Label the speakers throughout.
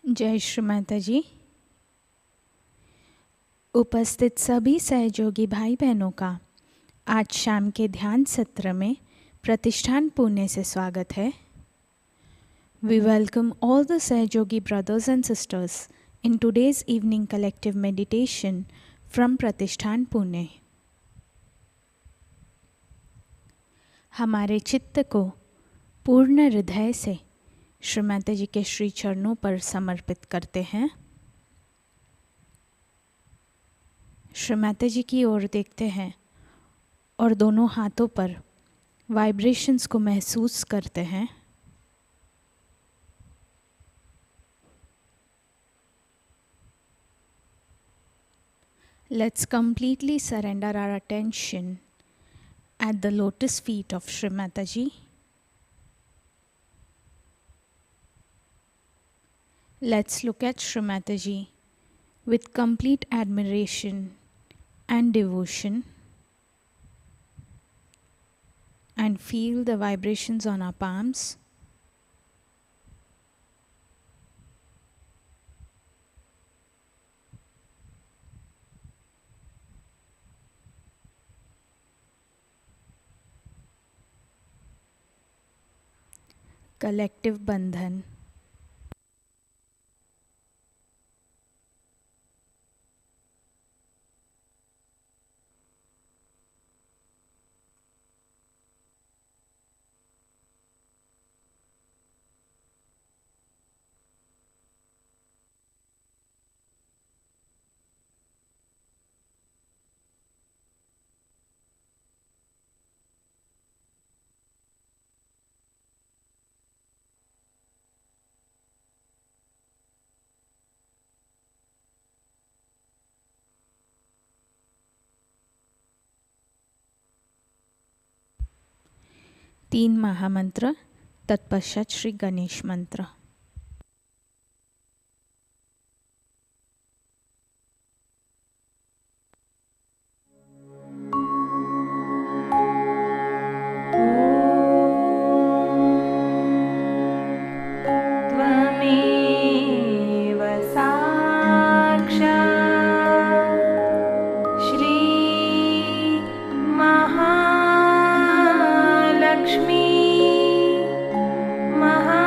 Speaker 1: जय श्री माताजी। उपस्थित सभी सहयोगी भाई बहनों का आज शाम के ध्यान सत्र में प्रतिष्ठान पुणे से स्वागत है। We welcome all the Sahajayogi brothers and sisters in today's evening collective meditation from Pratishthan Pune. हमारे चित्त को पूर्ण हृदय से श्री माताजी के श्री चरणों पर समर्पित करते हैं। श्री माताजी की ओर देखते हैं और दोनों हाथों पर वाइब्रेशंस को महसूस करते हैं। Let's completely surrender our attention at the lotus feet of Shri Mataji. Let's look at Shri Mataji with complete admiration and devotion and feel the vibrations on our palms. Collective Bandhan. तीन महामंत्र तत्पश्चात श्री गणेश मंत्र।
Speaker 2: महालक्ष्मी महा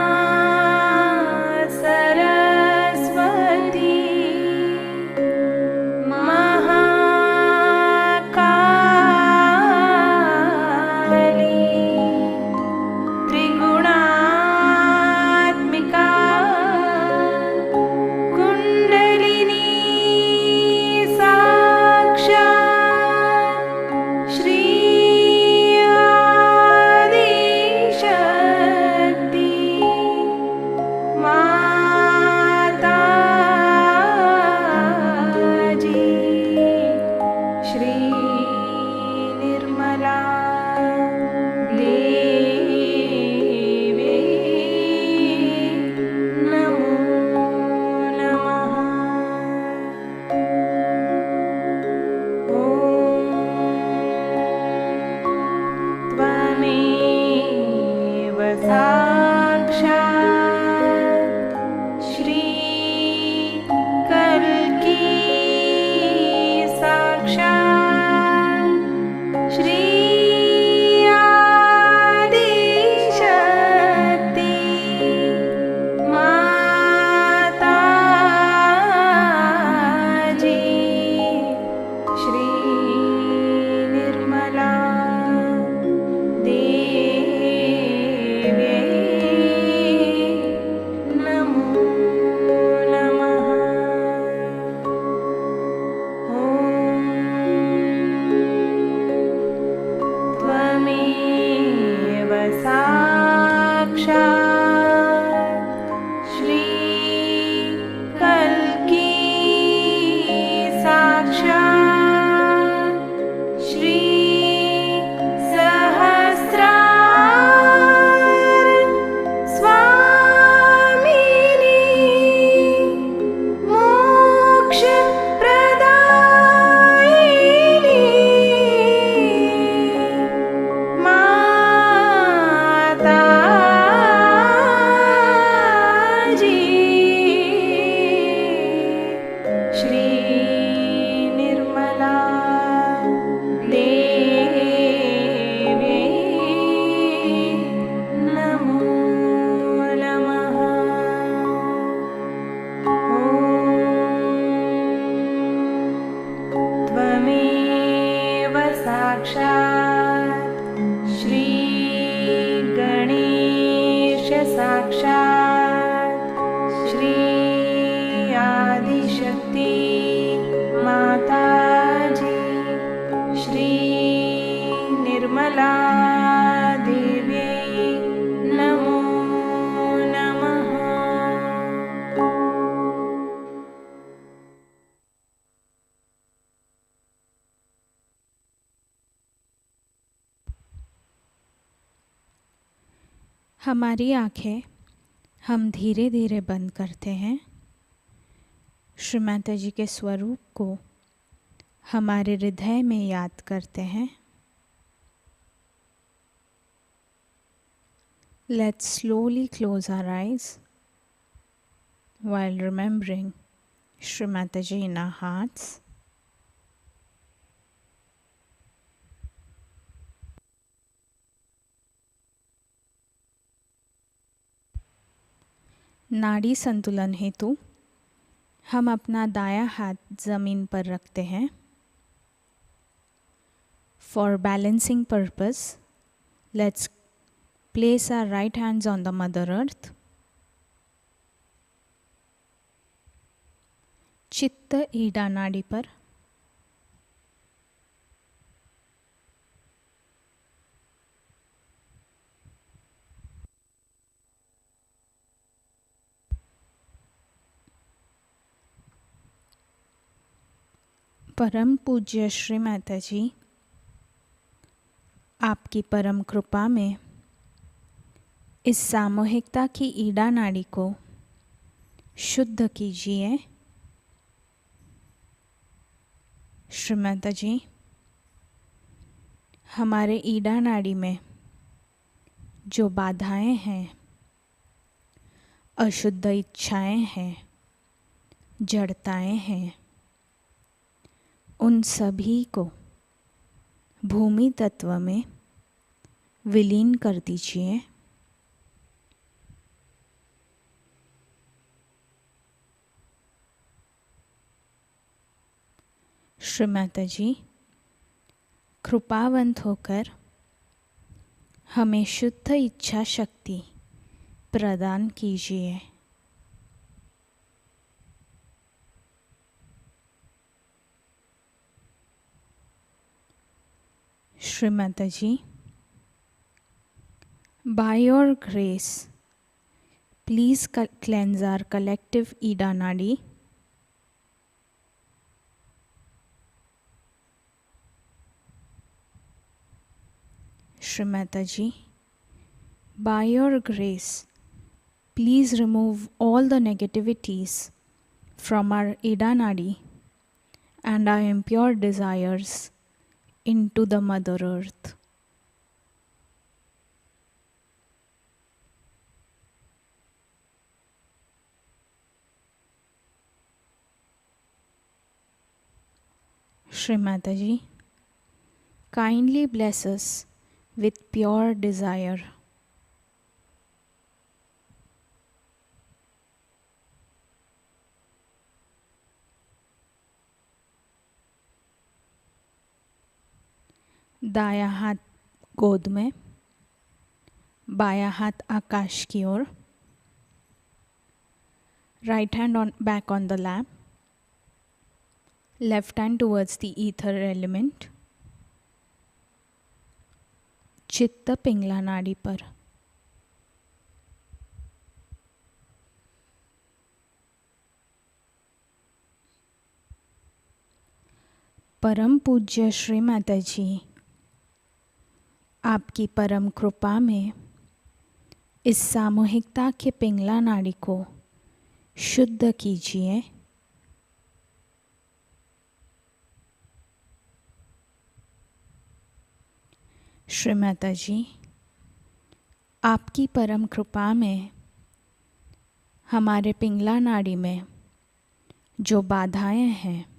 Speaker 1: श्री कल्की साक्षात् श्री सहस्रार स्वामिनी मोक्ष प्रदायिनी माताजी श्री निर्मला देवी नमो नमः। त्वमेव साक्षात् श्री गणेश साक्षात् श्री आदिशक्ति माताजी श्री निर्मला देवी नमो नमः। हमारी आँखें हम धीरे धीरे बंद करते हैं। श्री माताजी के स्वरूप को हमारे हृदय में याद करते हैं। Let's slowly close our eyes while remembering Shri Mataji in our hearts. नाड़ी संतुलन हेतु हम अपना दायां हाथ ज़मीन पर रखते हैं। For balancing purpose, let's place our right hands on the Mother Earth. चित्त ईडा नाड़ी पर। परम पूज्य श्री माताजी, आपकी परम कृपा में इस सामूहिकता की ईडा नाड़ी को शुद्ध कीजिए। श्री माताजी, हमारे ईडा नाड़ी में जो बाधाएं हैं, अशुद्ध इच्छाएं हैं, जड़ताएं हैं, उन सभी को भूमि तत्व में विलीन कर दीजिए। श्री माताजी, कृपावंत होकर हमें शुद्ध इच्छा शक्ति प्रदान कीजिए। Shri Mataji, by your grace, please cleanse our collective Ida Nadi. Shri Mataji, by your grace, please remove all the negativities from our Ida Nadi and our impure desires into the Mother Earth. Shri Mataji, kindly bless us with pure desire. दायां हाथ गोद में, बायां हाथ आकाश की ओर, right hand on back on the lap, left hand towards the ether element, चित्त पिंगला नाड़ी पर। परम पूज्य श्री माताजी, आपकी परम कृपा में इस सामूहिकता के पिंगला नाड़ी को शुद्ध कीजिए। श्री माताजी, आपकी परम कृपा में हमारे पिंगला नाड़ी में जो बाधाएं हैं,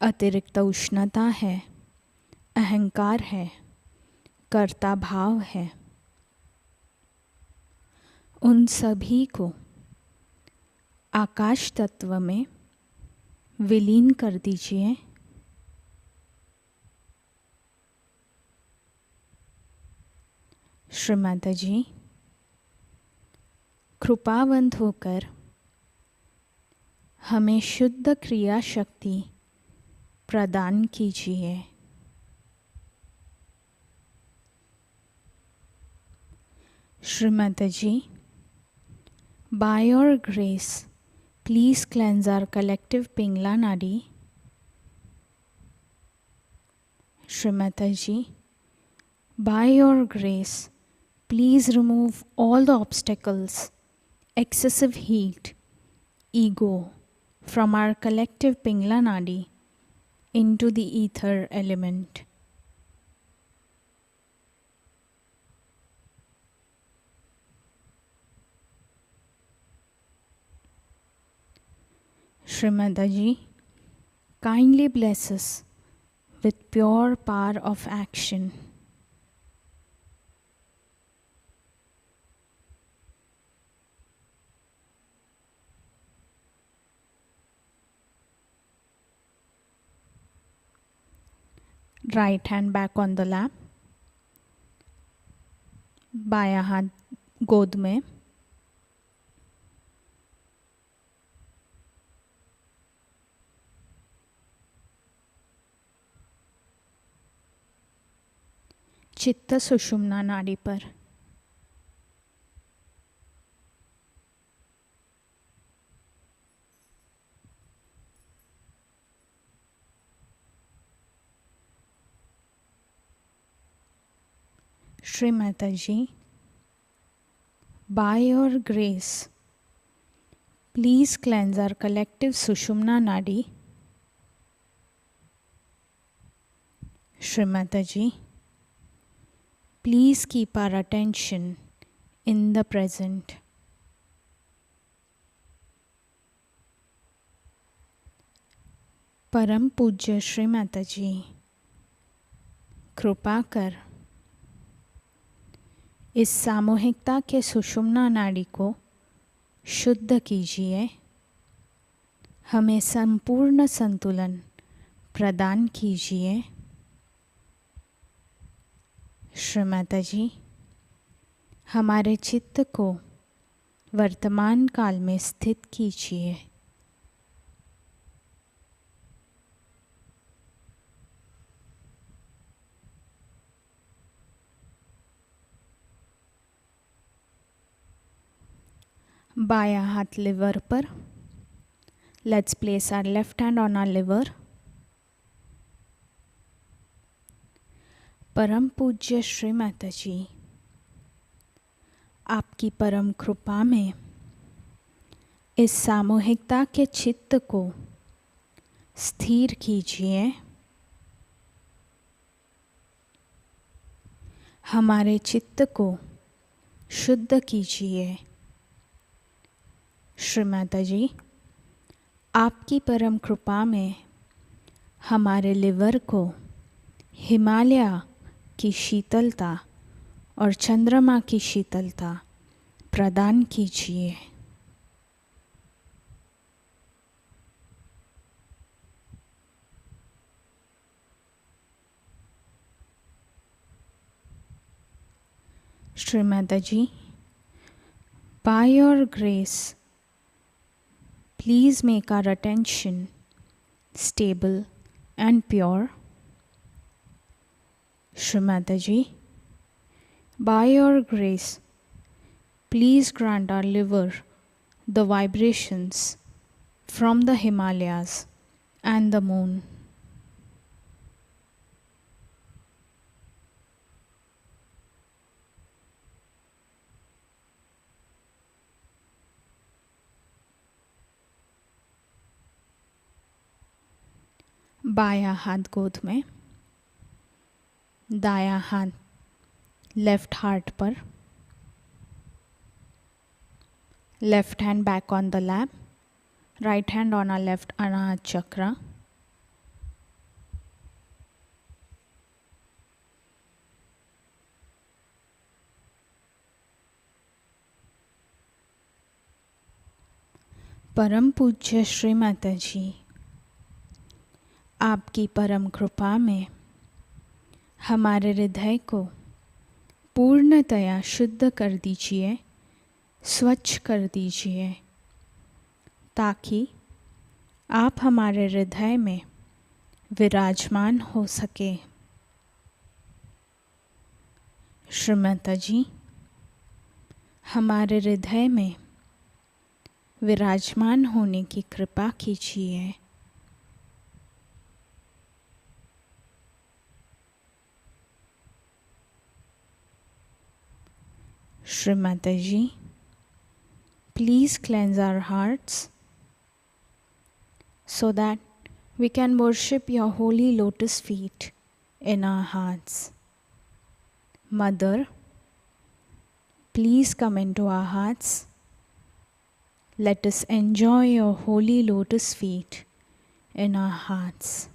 Speaker 1: अतिरिक्त उष्णता है, अहंकार है, कर्ता भाव है, उन सभी को आकाश तत्व में विलीन कर दीजिए। श्री माताजी, कृपावंत होकर हमें शुद्ध क्रिया शक्ति प्रदान कीजिए। श्री माताजी, by your grace, please cleanse our collective Pingla Nadi. Shri Mataji, by your grace, please remove all the obstacles, excessive heat, ego from our collective Pingla Nadi into the ether element. Shri Mataji, kindly bless us with pure power of action. Right hand back on the lap, बायां हाथ गोद में, चित्त सुषुम्ना नाड़ी पर। Shri Mataji, by your grace, please cleanse our collective Sushumna Nadi. Shri Mataji, please keep our attention in the present. परम पूज्य श्री माताजी, कृपा कर इस सामूहिकता के सुषुम्ना नाड़ी को शुद्ध कीजिए। हमें संपूर्ण संतुलन प्रदान कीजिए। श्री माताजी, हमारे चित्त को वर्तमान काल में स्थित कीजिए। बायां हाथ लिवर पर। Let's place our left hand on our lever. परम पूज्य श्री माताजी, आपकी परम कृपा में इस सामूहिकता के चित्त को स्थिर कीजिए। हमारे चित्त को शुद्ध कीजिए। श्री माताजी, आपकी परम कृपा में हमारे लिवर को हिमालय की शीतलता और चंद्रमा की शीतलता प्रदान कीजिए। श्री माताजी, by your grace, please make our attention stable and pure. Shri Mataji, by your grace, please grant our liver the vibrations from the Himalayas and the moon. बायां हाथ गोद में, दायां हाथ लेफ्ट हार्ट पर, left hand back on the lap, right hand on our left Anahata chakra. परम पूज्य श्री माताजी, आपकी परम कृपा में हमारे हृदय को पूर्णतया शुद्ध कर दीजिए, स्वच्छ कर दीजिए, ताकि आप हमारे हृदय में विराजमान हो सके. श्री माताजी, हमारे हृदय में विराजमान होने की कृपा कीजिए. श्री माताजी, please cleanse our hearts so that we can worship your holy lotus feet in our hearts. Mother, please come into our hearts. Let us enjoy your holy lotus feet in our hearts.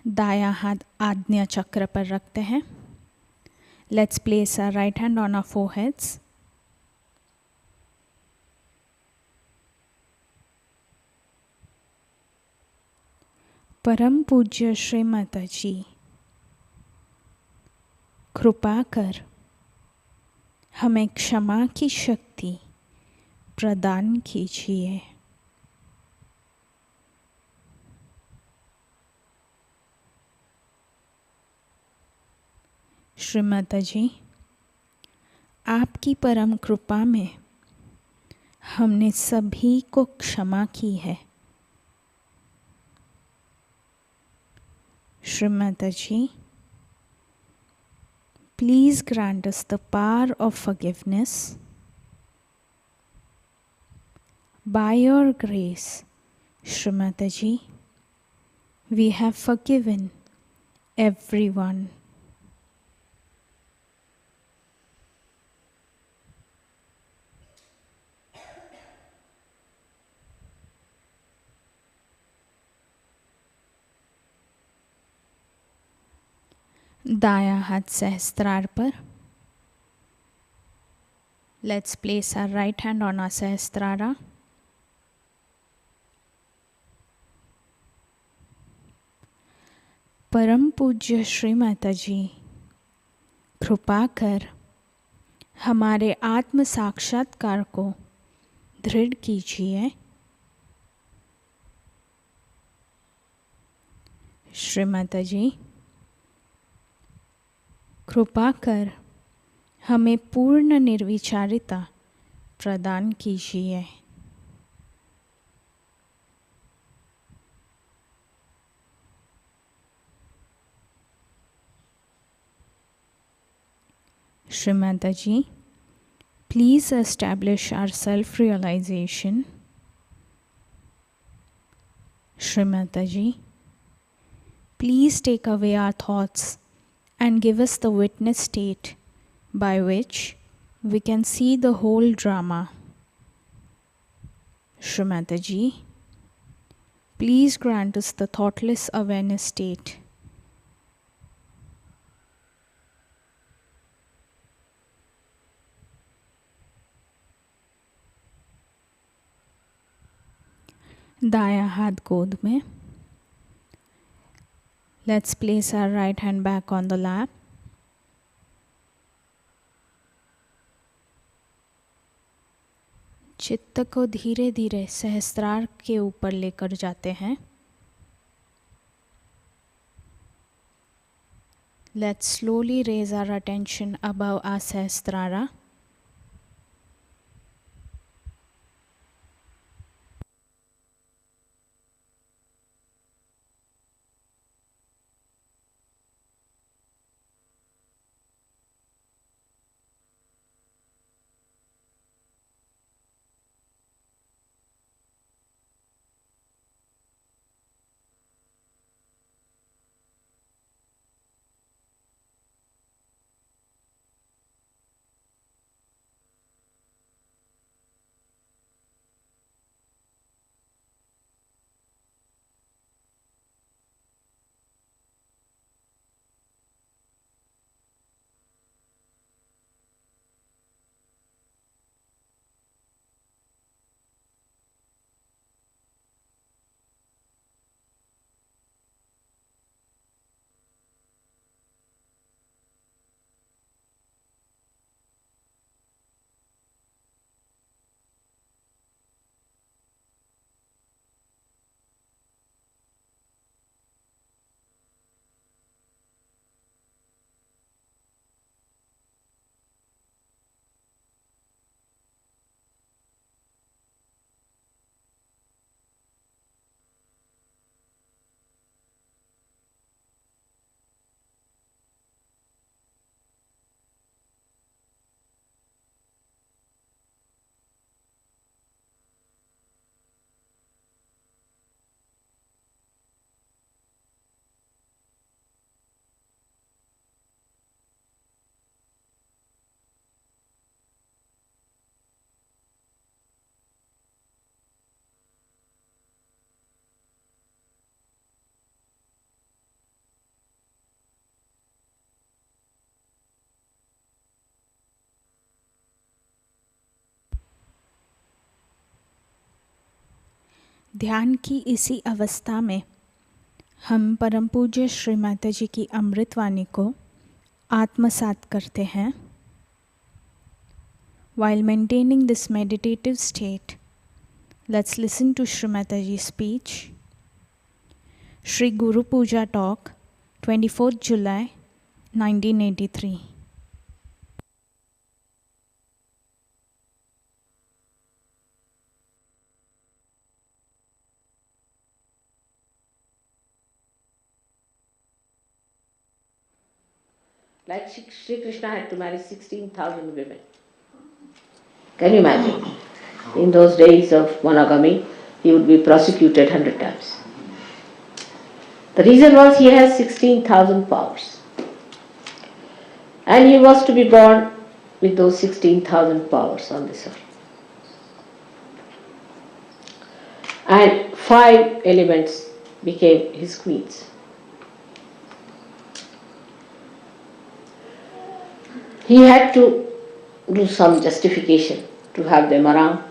Speaker 1: दायां हाथ आज्ञा चक्र पर रखते हैं. Let's place our right hand on our foreheads. परम पूज्य श्री माताजी, कृपा कर हमें क्षमा की शक्ति प्रदान कीजिए. श्री माताजी, आपकी परम कृपा में हमने सभी को क्षमा की है. श्री माताजी, please grant us the power of forgiveness. By your grace, Shri Mataji, we have forgiven everyone. दायां हाथ सहस्त्रार पर. Let's place our right hand on our सहस्त्रारा. परम पूज्य श्री माताजी, कृपा कर हमारे आत्म साक्षात्कार को दृढ़ कीजिए. श्री माताजी, कृपा कर हमें पूर्ण निर्विचारिता प्रदान कीजिए. श्री माताजी, please establish our self-realization. Shri Mataji, please take away our thoughts and give us the witness state by which we can see the whole drama. Shri Mataji, please grant us the thoughtless awareness state. दायां हाथ गोद में. Let's place our right hand back on the lap. चित्त को धीरे धीरे सहस्त्रार के ऊपर लेकर जाते हैं. Let's slowly raise our attention above our Sahasrara. ध्यान की इसी अवस्था में हम परम पूज्य श्री माताजी की अमृतवाणी को आत्मसात करते हैं. While maintaining this meditative state, let's listen to Shri Mataji's speech. Shri Guru Puja Talk, 24th July 1983.
Speaker 2: Like Shri Krishna had to marry 16,000 women. Can you imagine? In those days of monogamy, he would be prosecuted 100 times. The reason was he has 16,000 powers. And he was to be born with those 16,000 powers on this earth. And 5 elements became his queens. He had to do some justification to have them around.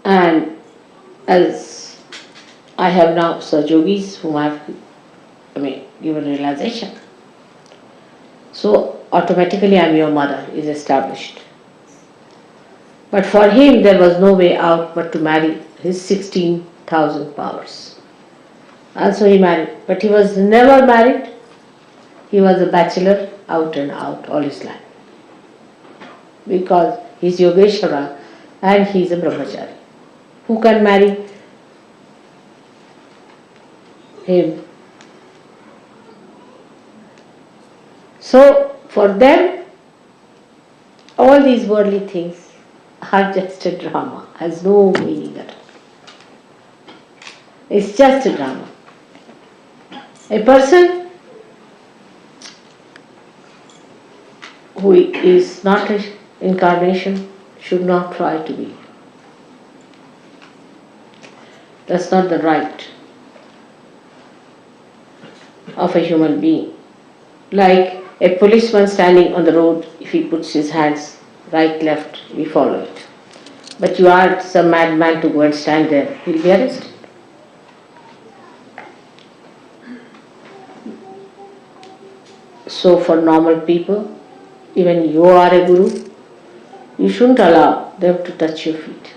Speaker 2: And as I have now Sahajayogis whom I have given realization, so automatically I am your mother is established. But for him there was no way out but to marry his 16,000 powers. And so he married, but he was never married. He was a bachelor out and out all his life. Because he is Yogeshwara and he is a brahmachari. Who can marry him? So for them, all these worldly things are just a drama, has no meaning at all. It's just a drama. A person who is not an incarnation should not try to be. That's not the right of a human being. Like a policeman standing on the road, if he puts his hands right, left, we follow it. But you ask some madman to go and stand there, he'll be arrested. So for normal people, even you are a guru, you shouldn't allow them to touch your feet.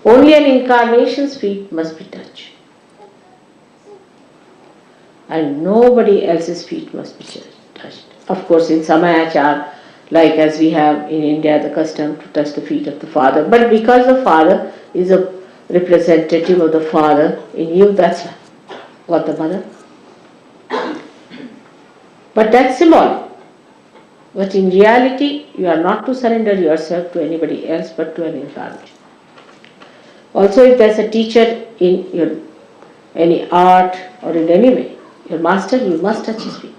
Speaker 2: Only an incarnation's feet must be touched. And nobody else's feet must be touched. Of course, in Samayachar, like as we have in India the custom to touch the feet of the father, but because the father is a representative of the father in you, that's what the mother. But that's symbolic. But in reality, you are not to surrender yourself to anybody else but to an incarnation. Also, if there's a teacher in your any art or in any way, your master, you must touch his feet.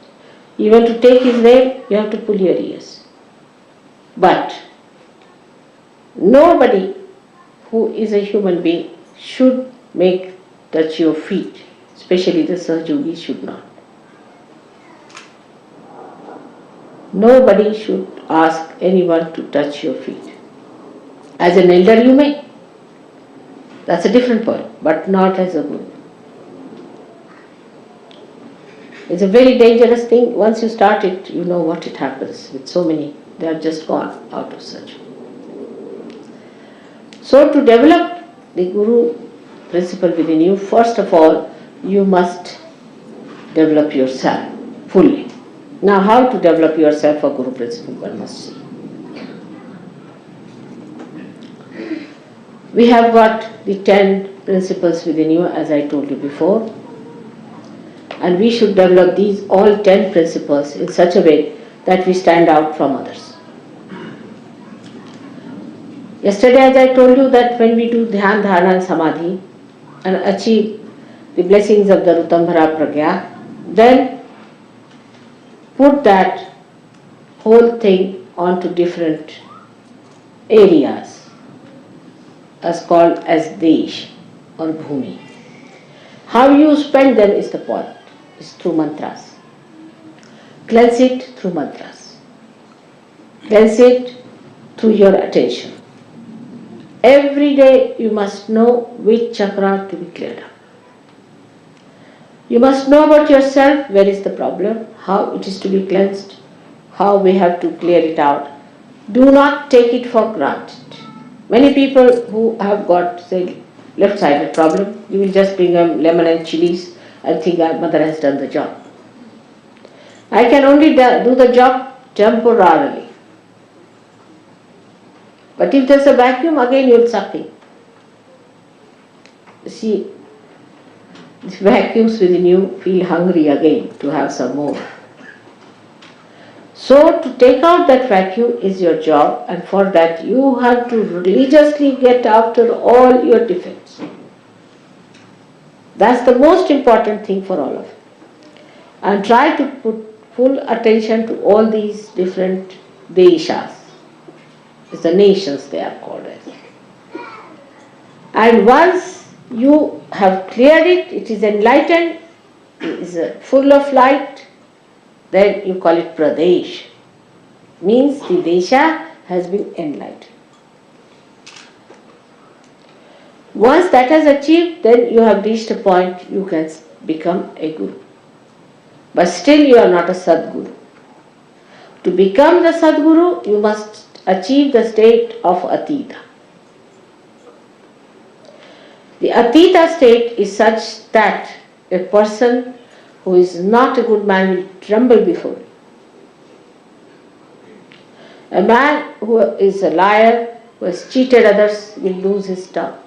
Speaker 2: Even to take his name, you have to pull your ears. But nobody who is a human being should touch your feet, especially the Sahajayogis should not. Nobody should ask anyone to touch your feet. As an elder you may. That's a different point, but not as a guru. It's a very dangerous thing. Once you start it, you know what it happens with so many. They are just gone out of such. So to develop the guru principle within you, first of all, you must develop yourself fully. Now, how to develop yourself for Guru principle, one must see. We have got the 10 principles within you, as I told you before, and we should develop these all 10 principles in such a way that we stand out from others. Yesterday, as I told you, that when we do Dhyan, Dharana and Samadhi and achieve the blessings of the Rutambhara Pragya, then put that whole thing onto different areas as called as Desh or Bhumi. How you spend them is the point, is through mantras. Cleanse it through mantras. Cleanse it through your attention. Every day you must know which chakra to be cleared up. You must know about yourself, where is the problem, how it is to be cleansed, how we have to clear it out. Do not take it for granted. Many people who have got, say, left-sided problem, you will just bring them lemon and chilies and think our mother has done the job. I can only do the job temporarily. But if there's a vacuum, again you're sucking. See, the vacuums within you feel hungry again to have some more. So to take out that vacuum is your job, and for that you have to religiously get after all your defects. That's the most important thing for all of you. And try to put full attention to all these different deshas. It's the nations they are called as. And once you have cleared it, it is enlightened, it is full of light, then you call it Pradesh. Means the desha has been enlightened. Once that has achieved, then you have reached a point you can become a guru. But still you are not a Sadguru. To become the Sadguru, you must achieve the state of Atita. The Atita state is such that a person who is not a good man will tremble before you. A man who is a liar, who has cheated others, will lose his tongue.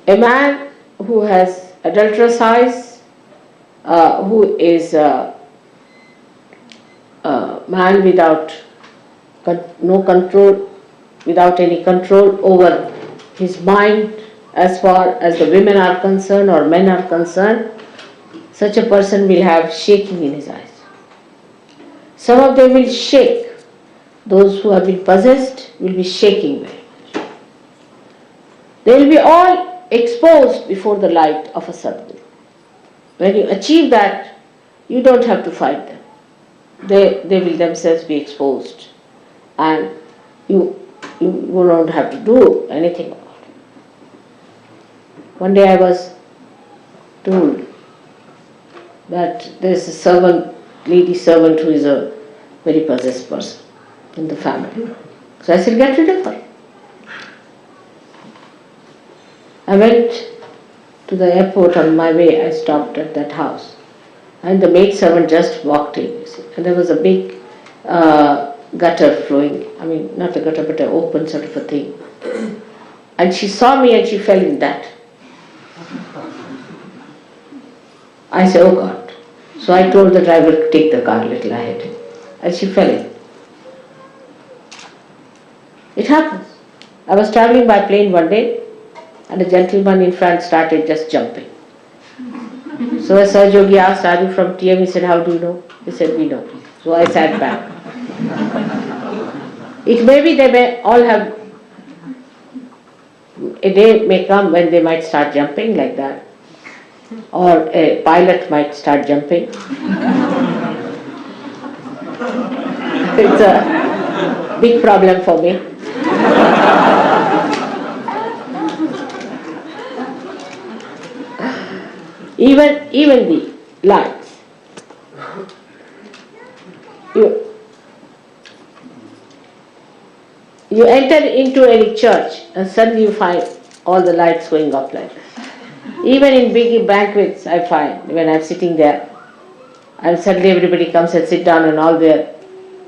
Speaker 2: A man who has adulterous eyes, who is a man without no control, without any control over his mind as far as the women are concerned or men are concerned, such a person will have shaking in his eyes. Some of them will shake. Those who have been possessed will be shaking very much. They will be all exposed before the light of a Sadguru. When you achieve that, you don't have to fight them. They will themselves be exposed, and you don't have to do anything about it. One day I was told that there is a servant, lady servant, who is a very possessed person in the family. So I said, get rid of her. I went to the airport. On my way, I stopped at that house, and the maid servant just walked in, you see, and there was a big gutter flowing. I mean, not a gutter, but an open sort of a thing. And she saw me and she fell in that. I said, oh God. So I told the driver to take the car a little ahead, and she fell in. It happens. I was traveling by plane one day, and a gentleman in front started just jumping. So as Sahajayoga asked, are you from TM? He said, how do you know? He said, we know. So I sat back. It may be they may all have, a day may come when they might start jumping like that. Or a pilot might start jumping. It's a big problem for me. Even the lights. You enter into any church and suddenly you find all the lights going up like this. Even in big banquets, I find when I'm sitting there, and suddenly everybody comes and sit down, and all their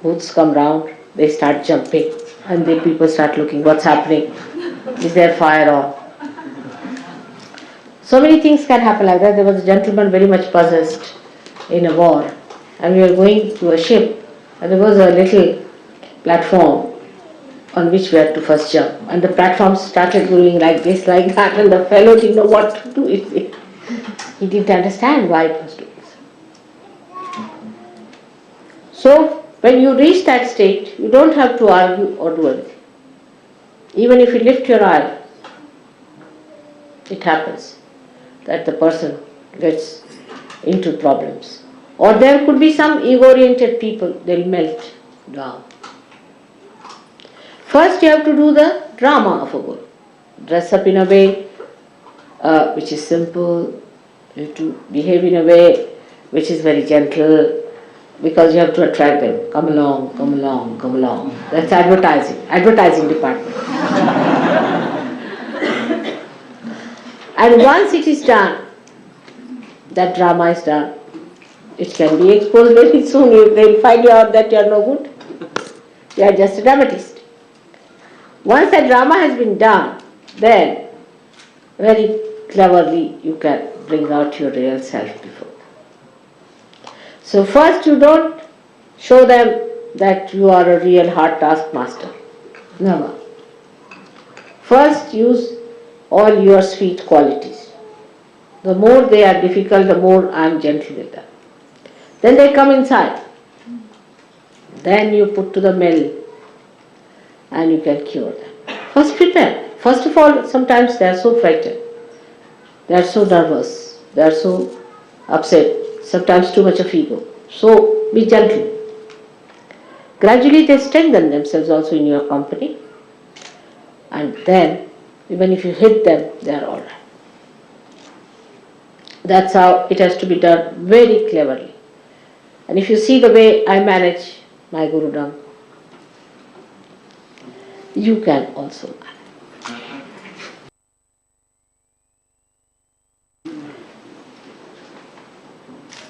Speaker 2: booths come round, they start jumping, and the people start looking, what's happening? Is there fire on? So many things can happen like that. There was a gentleman very much possessed in a war, and we were going to a ship, and there was a little platform on which we had to first jump, and the platform started going like this, like that, and the fellow didn't know what to do with it. He didn't understand why it was doing so. So when you reach that state, you don't have to argue or do anything. Even if you lift your eye, it happens that the person gets into problems. Or there could be some ego-oriented people, they'll melt down. First you have to do the drama of a guru. Dress up in a way which is simple, you have to behave in a way which is very gentle, because you have to attract them. Come along, come along, come along. That's advertising department. And once it is done, that drama is done, it can be exposed very soon. They'll find you out that you are no good. You are just a dramatist. Once that drama has been done, then very cleverly you can bring out your real self before. So first you don't show them that you are a real hard taskmaster. Never. First use all your sweet qualities. The more they are difficult, the more I am gentle with them. Then they come inside. Then you put to the mill and you can cure them. First prepare. First of all, sometimes they are so frightened. They are so nervous. They are so upset. Sometimes too much of ego. So be gentle. Gradually they strengthen themselves also in your company. And then, even if you hit them, they are alright. That's how it has to be done, very cleverly. And if you see the way I manage my Gurudam, you can also manage.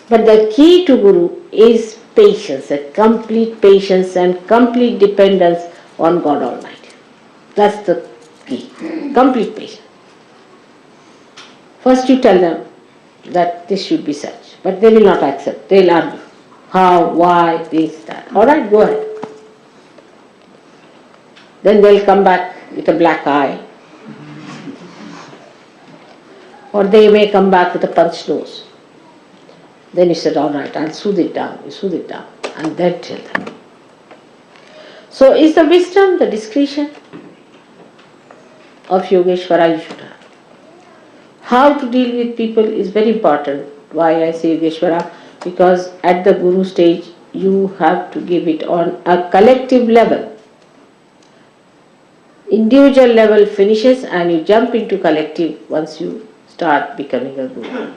Speaker 2: But the key to Guru is patience, a complete patience and complete dependence on God Almighty. That's the key, complete patience. First you tell them that this should be such, but they will not accept, they will argue. How, why, this, that. Alright, go ahead. Then they'll come back with a black eye. Or they may come back with a punched nose. Then you said, alright, I'll soothe it down, you soothe it down, and then tell them. So is the wisdom, the discretion of Yogeshwara you should have. How to deal with people is very important. Why I say Yogeshwara? Because at the Guru stage, you have to give it on a collective level. Individual level finishes and you jump into collective once you start becoming a Guru.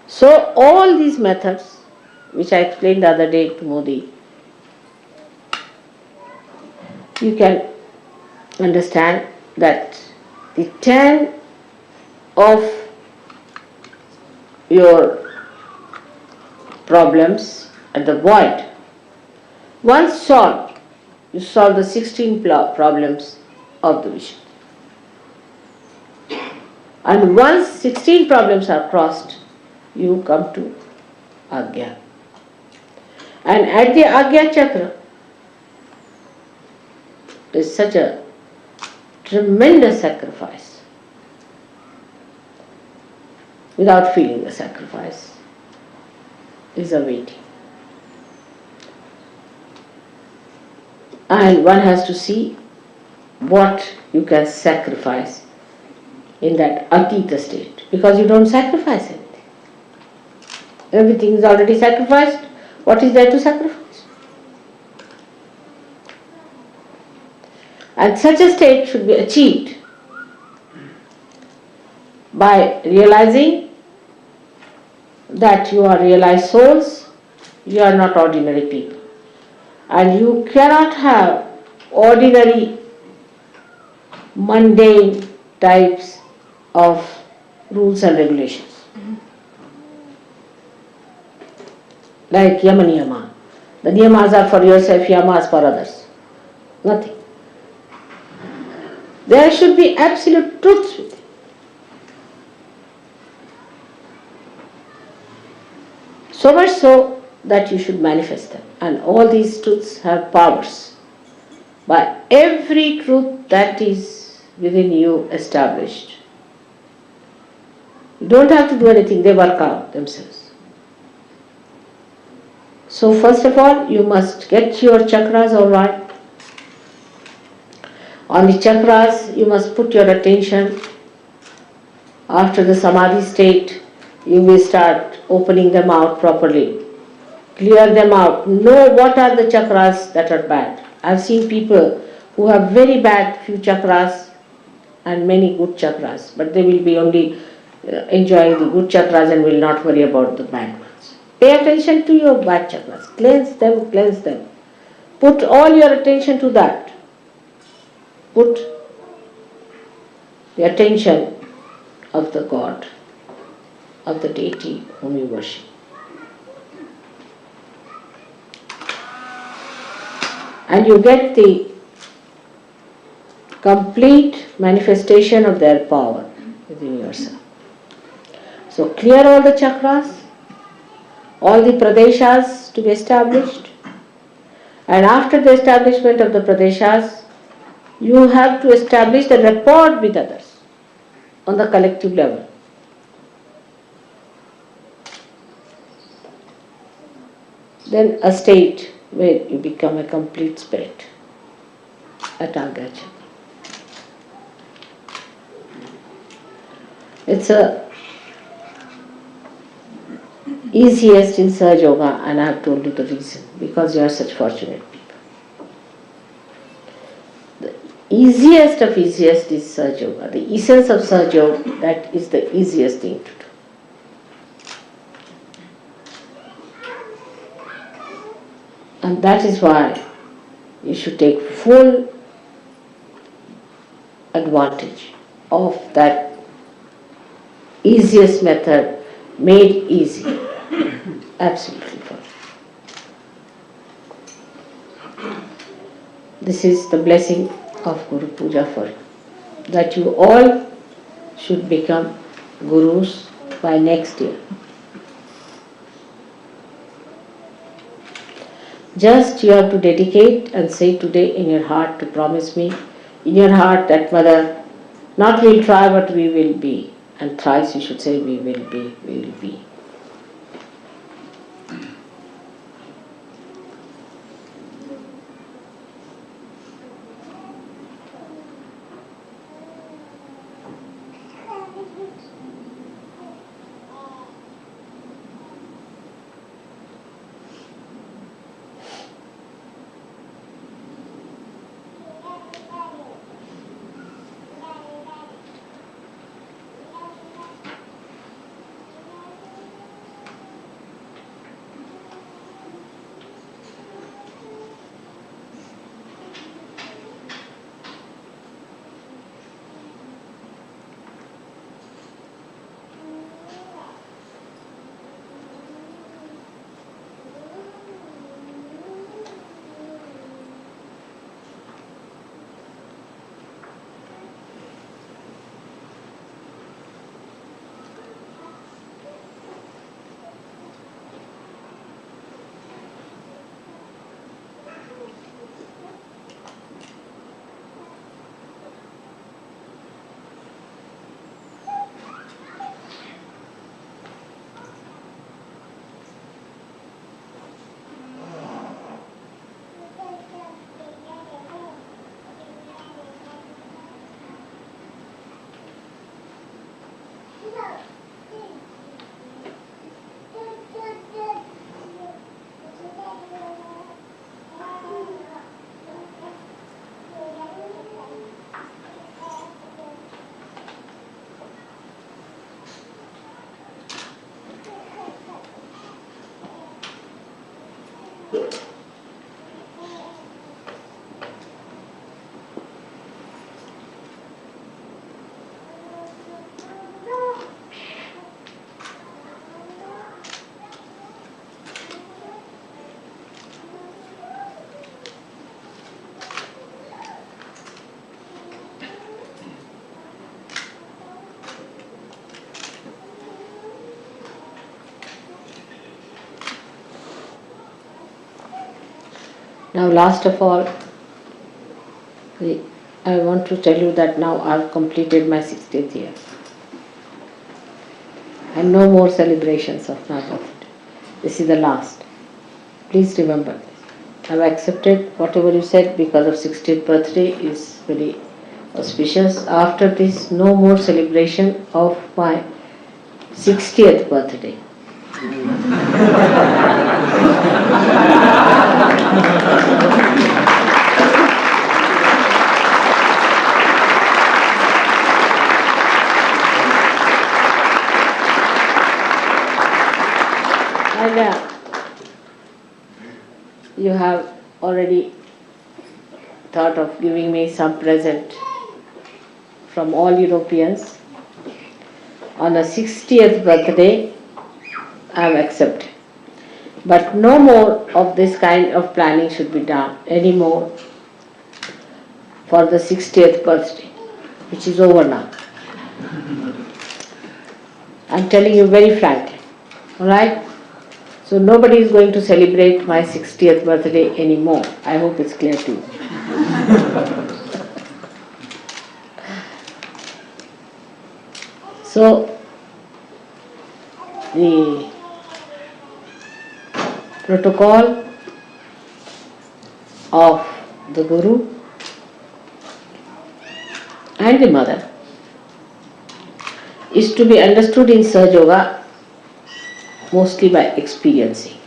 Speaker 2: So all these methods, which I explained the other day to Modi, you can understand that the 10 of your problems at the void, once solved, you solve the 16 problems of the vision. And once 16 problems are crossed, you come to Agya. And at the Agya Chakra, is such a tremendous sacrifice. Without feeling the sacrifice is awaiting. And one has to see what you can sacrifice in that Atita state, because you don't sacrifice anything. Everything is already sacrificed. What is there to sacrifice? And such a state should be achieved by realizing that you are realized souls, you are not ordinary people. And you cannot have ordinary, mundane types of rules and regulations. Like Yama Niyama. The Niyamas are for yourself, Yamas for others. Nothing. There should be absolute truths with it. So much so that you should manifest them. And all these truths have powers. By every truth that is within you established, you don't have to do anything, they work out themselves. So first of all, you must get your chakras all right. On the chakras, you must put your attention. After the samadhi state, you will start opening them out properly. Clear them out. Know what are the chakras that are bad. I've seen people who have very bad few chakras and many good chakras, but they will be only enjoying the good chakras and will not worry about the bad ones. Pay attention to your bad chakras. Cleanse them, cleanse them. Put all your attention to that. Put the attention of the God, of the deity whom you worship. And you get the complete manifestation of their power within yourself. So clear all the chakras, all the pradeshas to be established, and after the establishment of the pradeshas, you have to establish the rapport with others on the collective level. Then a state where you become a complete spirit at Agachakra. It's a easiest in Sahajayoga, and I have told you the reason, because you are such fortunate people. The easiest of easiest is Sahajayoga. The essence of Sahajayoga, that is the easiest thing to do. And that is why you should take full advantage of that easiest method made easy. Absolutely for you. This is the blessing of Guru Puja for you, that you all should become gurus by next year. Just you have to dedicate and say today in your heart to promise me, in your heart that Mother, not we'll try but we will be. And thrice you should say we will be, we will be. Now last of all, I want to tell you that now I have completed my 60th year. And no more celebrations of my birthday. This is the last. Please remember this. I have accepted whatever you said because of 60th birthday is very auspicious. After this, no more celebration of my 60th birthday. And you have already thought of giving me some present from all Europeans. On a 60th birthday, I am accepted. But no more of this kind of planning should be done anymore for the 60th birthday, which is over now. I am telling you very frankly, alright? So nobody is going to celebrate my 60th birthday anymore. I hope it's clear to you. So the protocol of the Guru and the Mother is to be understood in Sahajayoga mostly by experiencing.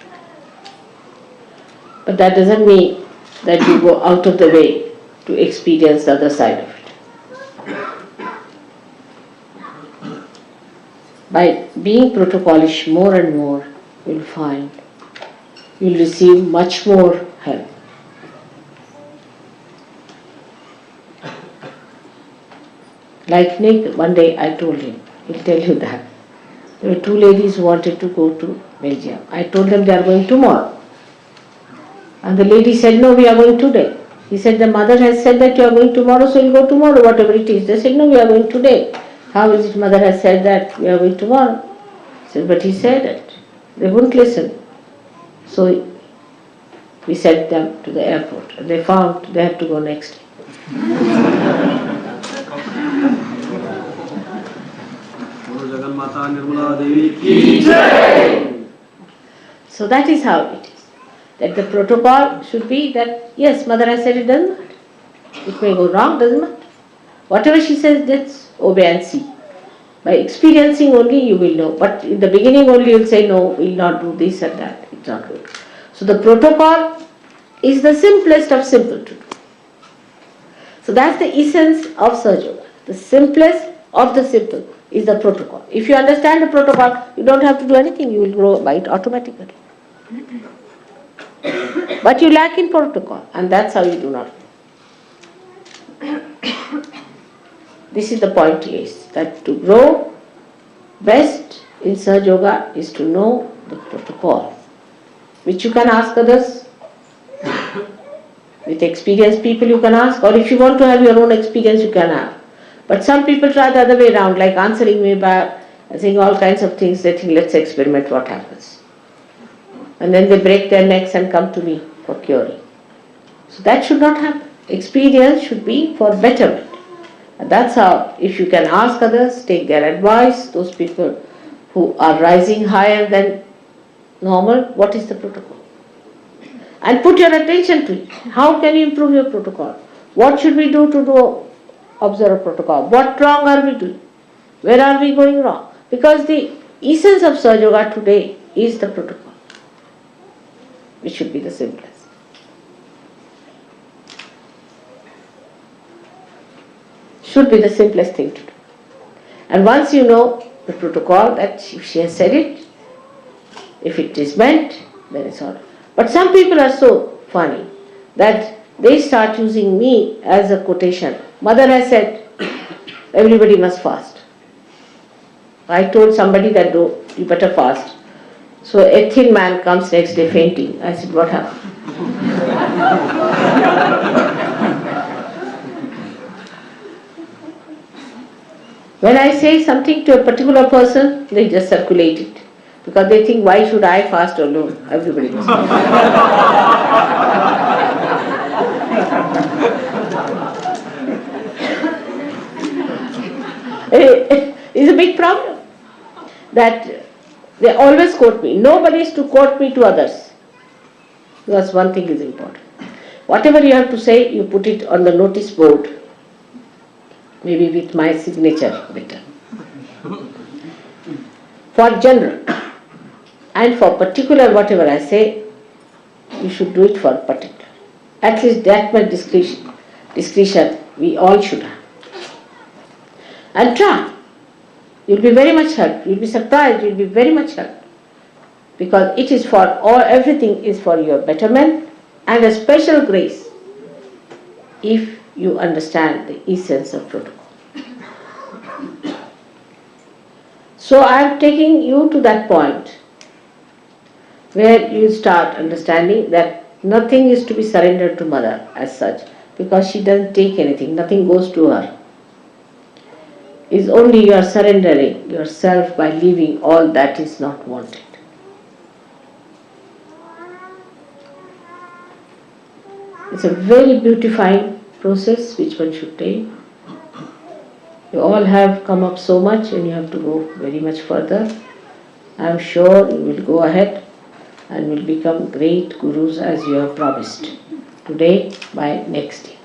Speaker 2: But that doesn't mean that you go out of the way to experience the other side of it. By being protocolish more and more, you'll find you'll receive much more help. Like Nick, one day I told him, he'll tell you that. There were two ladies who wanted to go to Belgium. I told them they are going tomorrow. And the lady said, no, we are going today. He said, the mother has said that you are going tomorrow, so you'll go tomorrow, whatever it is. They said, no, we are going today. How is it mother has said that we are going tomorrow? I said, but he said it. They wouldn't listen. So we sent them to the airport. And they found they had to go next day. So that is how it is. That the protocol should be that, yes, mother has said it, doesn't matter. It may go wrong, doesn't matter. Whatever she says, let's obey and see. By experiencing only you will know. But in the beginning only you will say, no, we will not do this and that. It's not good. So the protocol is the simplest of simple to do. So that's the essence of Sahaja. The simplest of the simple is the protocol. If you understand the protocol, you don't have to do anything, you will grow by it automatically. But you lack in protocol, and that's how you do not. This is the point, is that to grow best in Sahaja Yoga is to know the protocol, which you can ask others. With experienced people you can ask, or if you want to have your own experience you can have. But some people try the other way around, like answering me by saying all kinds of things. They think, let's experiment what happens. And then they break their necks and come to me for curing. So that should not happen. Experience should be for betterment. And that's how, if you can ask others, take their advice, those people who are rising higher than normal, what is the protocol? And put your attention to it. How can you improve your protocol? What should we do to observe a protocol? What wrong are we doing? Where are we going wrong? Because the essence of Sahaja Yoga today is the protocol, which should be the simplest. Should be the simplest thing to do. And once you know the protocol, that if she has said it, if it is meant, then it's all right. But some people are so funny that they start using me as a quotation. Mother has said, everybody must fast. I told somebody that you better fast. So a thin man comes next day fainting. I said, what happened? When I say something to a particular person, they just circulate it. Because they think, why should I fast alone? Everybody must fast. It's a big problem that they always quote me. Nobody is to quote me to others. Because one thing is important. Whatever you have to say, you put it on the notice board. Maybe with my signature better. for general, and for particular whatever I say, you should do it for particular. At least that much discretion we all should have. And try. You'll be very much helped. You'll be surprised. You'll be very much helped. Because it is for all, everything is for your betterment and a special grace if you understand the essence of protocol. So I am taking you to that point where you start understanding that nothing is to be surrendered to mother as such, because she doesn't take anything, nothing goes to her. It's only you are surrendering yourself by leaving all that is not wanted. It's a very beautifying process which one should take. You all have come up so much and you have to go very much further. I am sure you will go ahead and will become great gurus as you have promised. Today, by next year.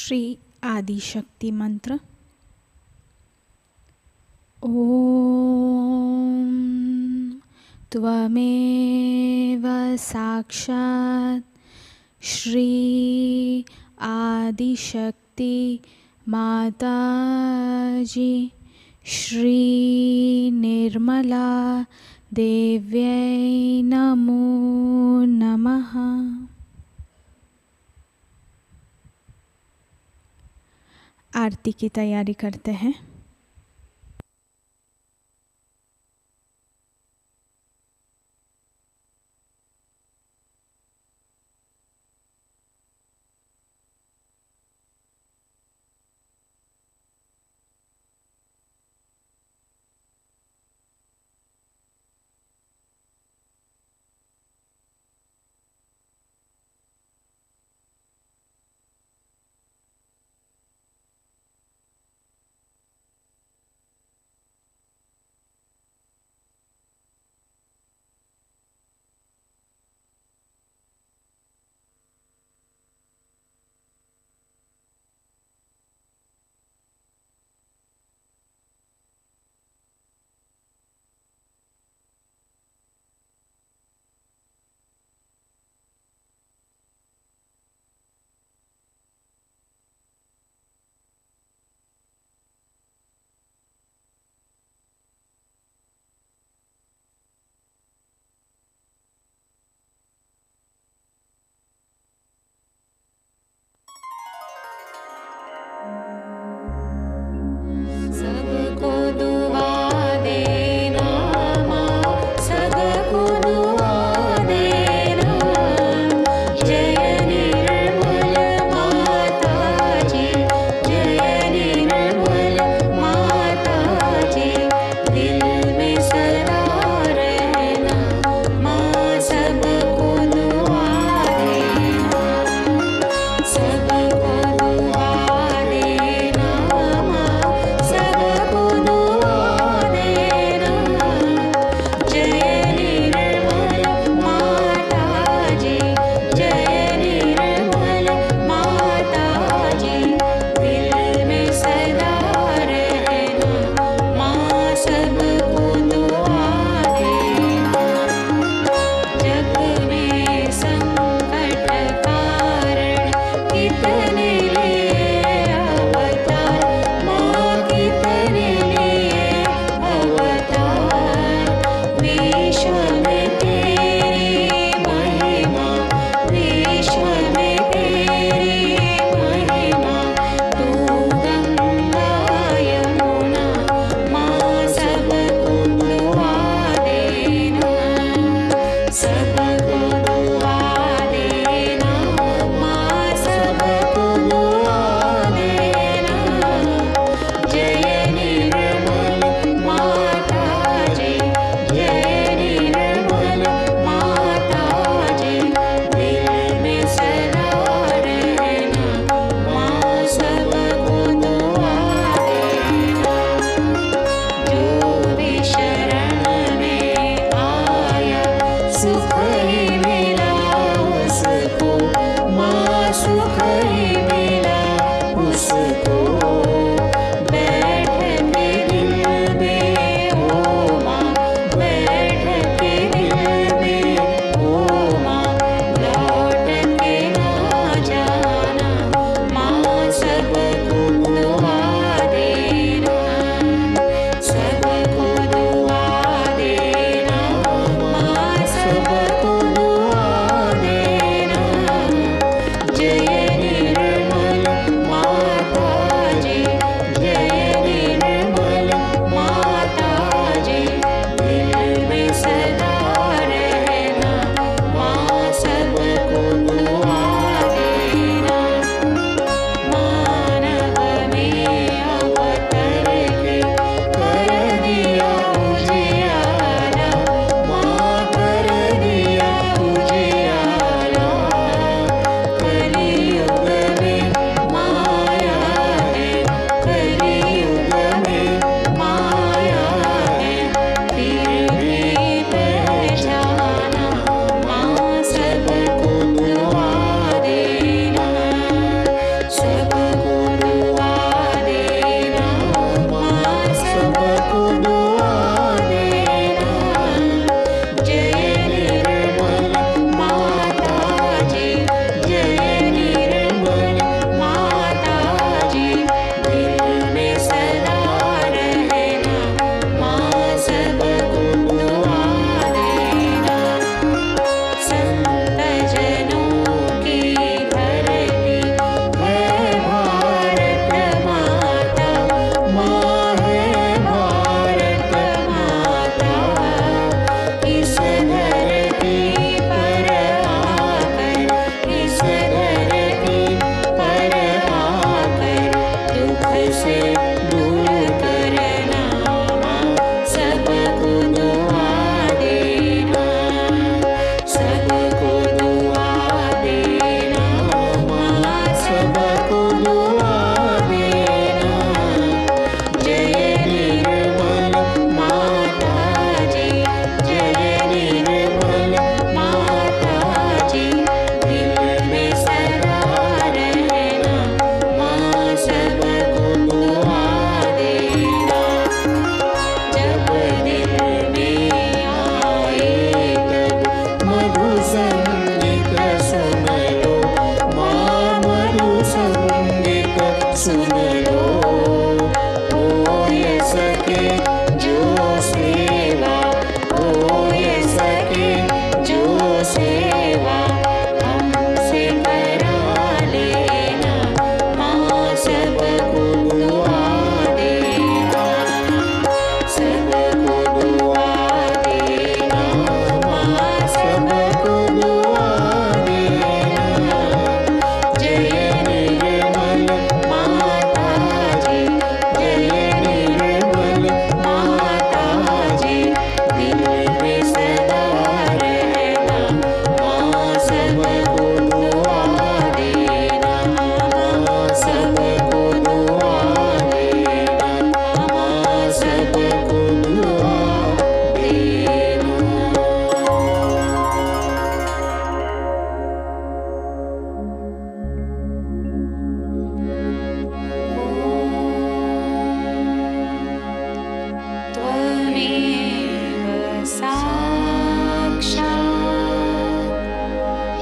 Speaker 1: Shri Adishakti मंत्र। ओम त्वमेव साक्षात् श्री आदिशक्ति माताजी श्री निर्मला देव्यै नमो नमः। आरती की तैयारी करते हैं।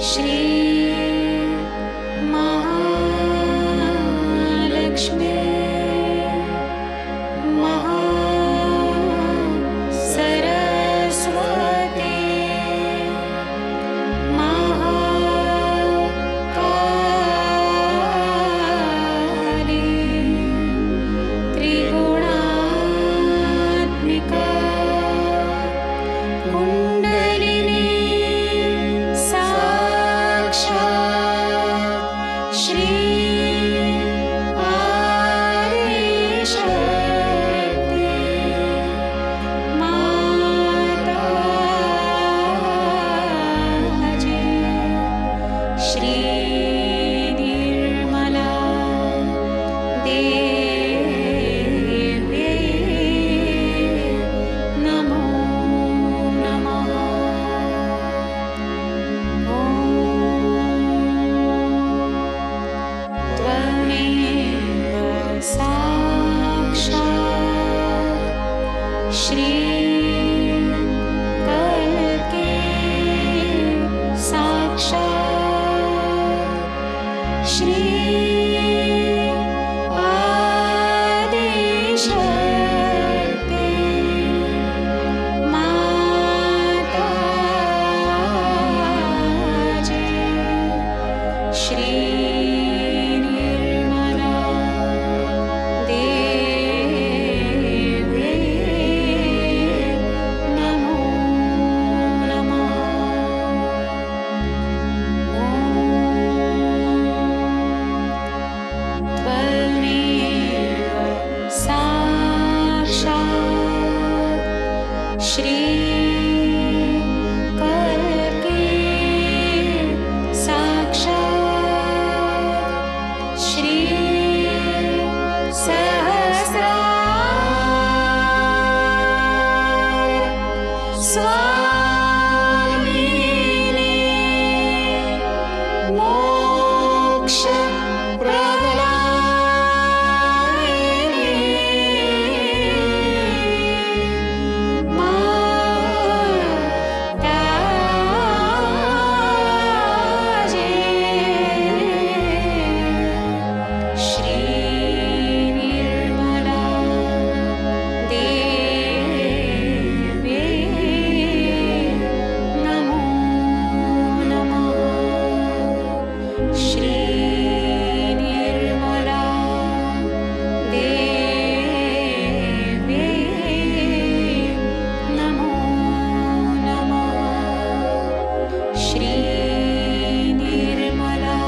Speaker 1: श्री महालक्ष्मी महासरस्वती महाकाली त्रिगुणात्मिका कुण्डलिनी साक्षात् श्री आदिशक्ति माताजी श्री निर्मला देव्यै नमो नमः। ॐ त्वमेव साक्षात् श्री कल्के साक्षात् श्री आदिशक्ति माताजी श्री निर्मला देव्यै नमो नमः। ॐ त्वमेव साक्षात् श्री कल्के साक्षात् श्री सहस्रार स्वामिनी मोक्ष माताजी श्री निर्मला देव्यै नमो नमः। श्री निर्मला देव्यै नमो नमः। श्री निर्मला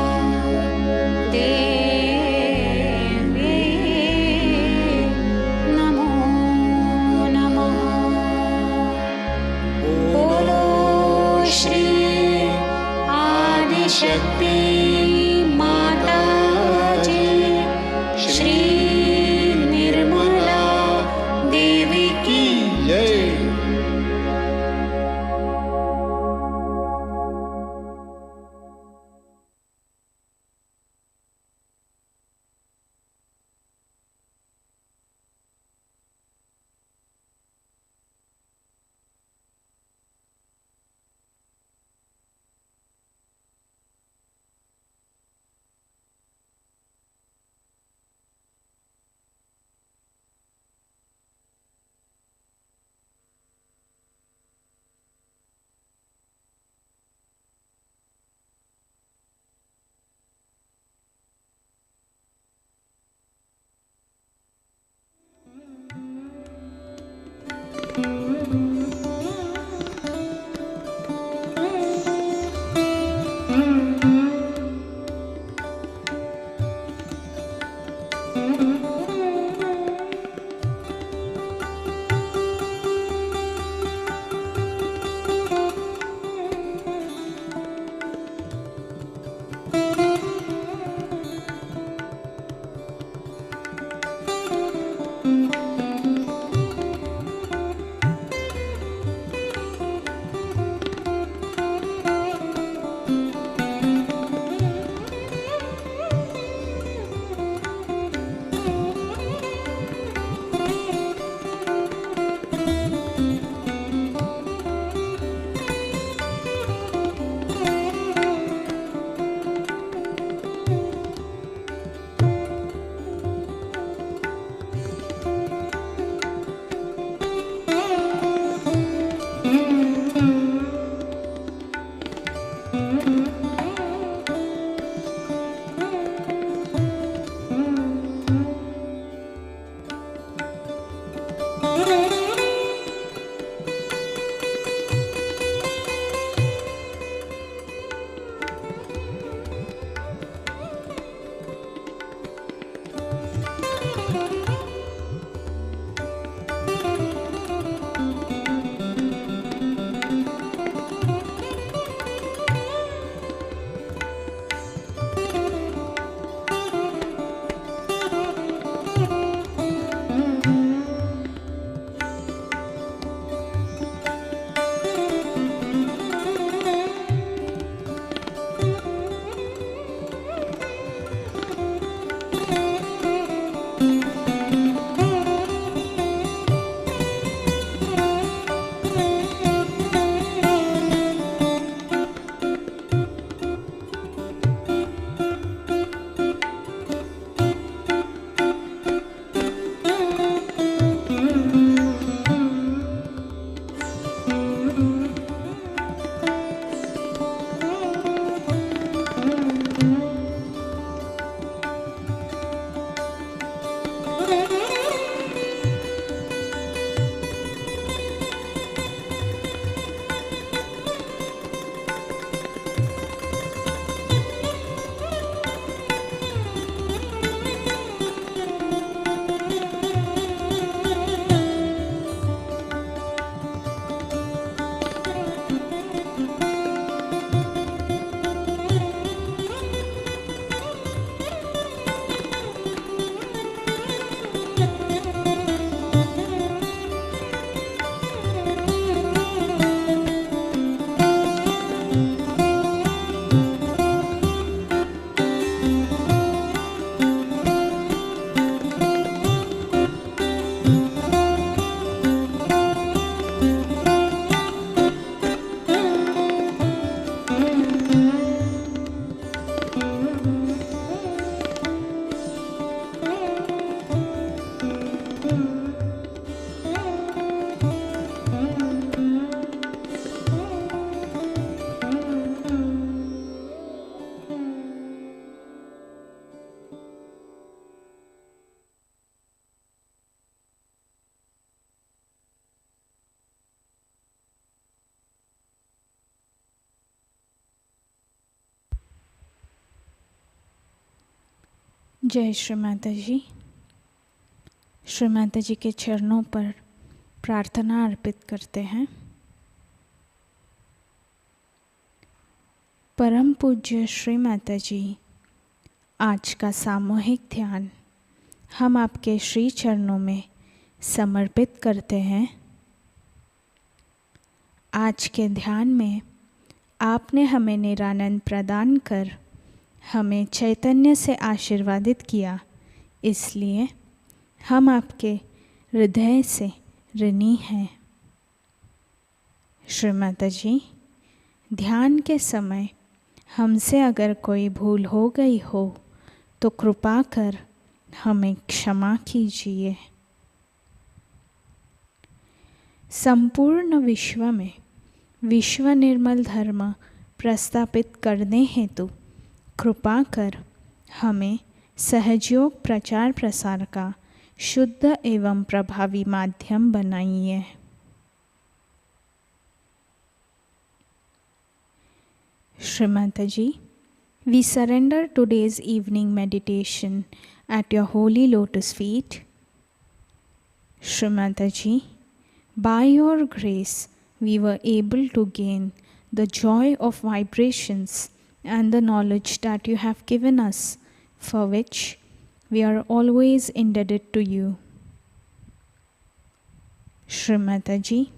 Speaker 1: देव्यै नमो नमः। बोलो श्री आदिशक्ति माताजी श्री निर्मला देवी की
Speaker 3: जय।
Speaker 1: जय श्री माताजी। श्री माताजी के चरणों पर प्रार्थना अर्पित करते हैं। परम पूज्य श्री माताजी, आज का सामूहिक ध्यान हम आपके श्री चरणों में समर्पित करते हैं। आज के ध्यान में आपने हमें निरानंद प्रदान कर हमें चैतन्य से आशीर्वादित किया, इसलिए हम आपके हृदय से ऋणी हैं। श्री माताजी, ध्यान के समय हमसे अगर कोई भूल हो गई हो तो कृपा कर हमें क्षमा कीजिए। संपूर्ण विश्व में विश्व निर्मल धर्म प्रस्थापित करने हेतु कृपा कर हमें सहजयोग प्रचार प्रसार का शुद्ध एवं प्रभावी माध्यम बनाइए। Shri Mataji, we surrender today's evening meditation at your holy lotus feet. Shri Mataji, by your grace, we were able to gain the joy of vibrations and the knowledge that you have given us, for which we are always indebted to you. Shri Mataji,